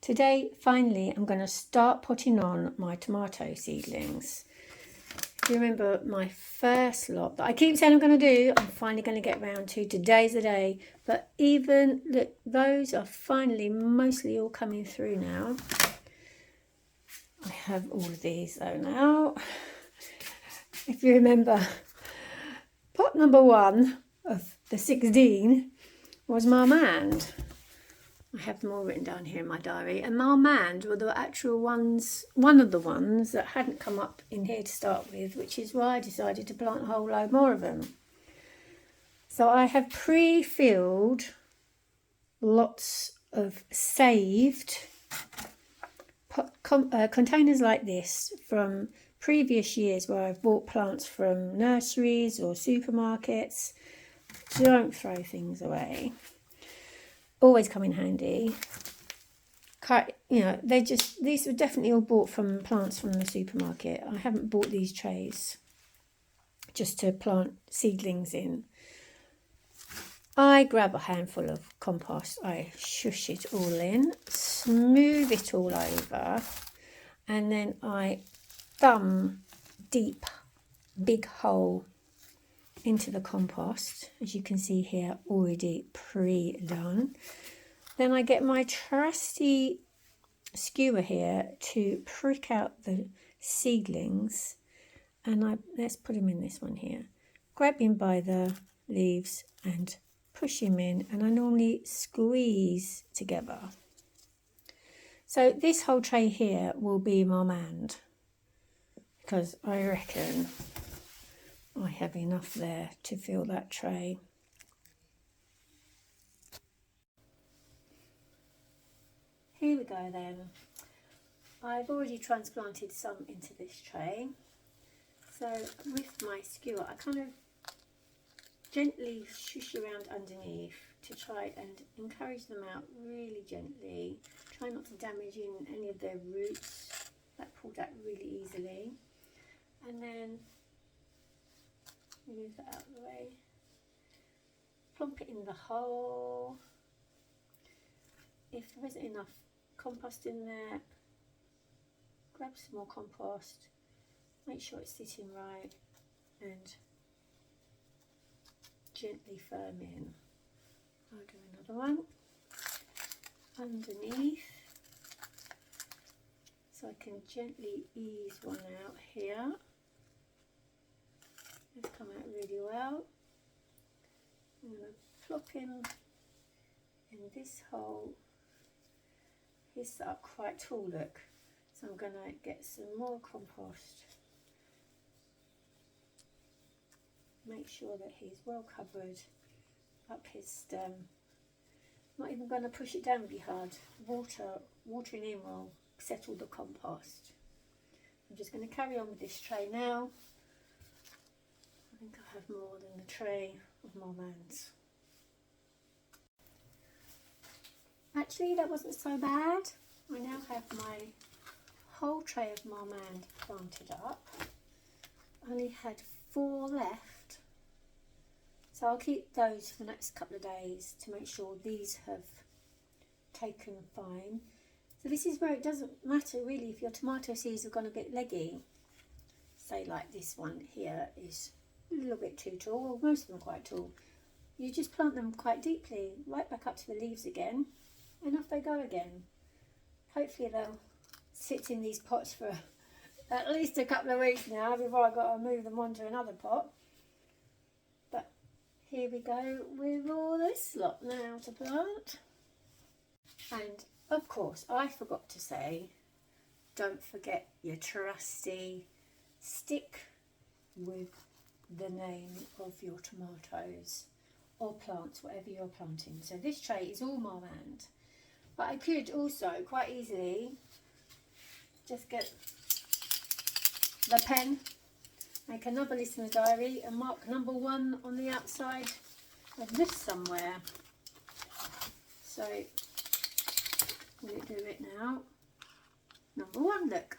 Today, finally, I'm going to start putting on my tomato seedlings. If you remember my first lot that I keep saying I'm going to do, I'm finally going to get around to. Today's the day. But even, look, those are finally mostly all coming through now. I have all of these though now. If you remember, pot number 1 of the 16 was Marmande. I have them all written down here in my diary. And Marmande were the actual ones, one of the ones that hadn't come up in here to start with, which is why I decided to plant a whole load more of them. So I have pre-filled lots of saved containers like this from previous years where I've bought plants from nurseries or supermarkets. Don't throw things away. Always come in handy. You know, these were definitely all bought from plants from the supermarket. I haven't bought these trays just to plant seedlings in. I grab a handful of compost, I shush it all in, smooth it all over, and then I thumb deep, big hole into the compost, as you can see here, already pre-done. Then I get my trusty skewer here to prick out the seedlings, and let's put them in this one here. Grab him by the leaves and push him in, and I normally squeeze together. So this whole tray here will be Marmande, because I reckon I have enough there to fill that tray. Here we go then. I've already transplanted some into this tray. So with my skewer, I kind of gently shush around underneath to try and encourage them out really gently. Try not to damage in any of their roots. That pulled out really easily. And then move that out of the way. Plump it in the hole. If there isn't enough compost in there, grab some more compost. Make sure it's sitting right and gently firm in. I'll do another one underneath, so I can gently ease one out here. It's come out really well. I'm going to plop him in this hole. He's up quite tall, look. So I'm going to get some more compost. Make sure that he's well covered up his stem. Not even going to push it down really hard. Watering in will settle the compost. I'm just going to carry on with this tray now. I think I have more than the tray of Marmandes. Actually, that wasn't so bad. I now have my whole tray of Marmande planted up. I only had 4 left. So I'll keep those for the next couple of days to make sure these have taken fine. So this is where it doesn't matter really if your tomato seeds have gone a bit leggy. Say like this one here is a little bit too tall, well, most of them are quite tall. You just plant them quite deeply, right back up to the leaves again, and off they go again. Hopefully they'll sit in these pots for at least a couple of weeks now before I've got to move them on to another pot. But here we go with all this lot now to plant. And of course, I forgot to say, don't forget your trusty stick with the name of your tomatoes or plants, whatever you're planting. So this tray is all Marmande, but I could also quite easily just get the pen, make another listener diary and mark number 1 on the outside of this somewhere. So we'll do it now. Number 1, look.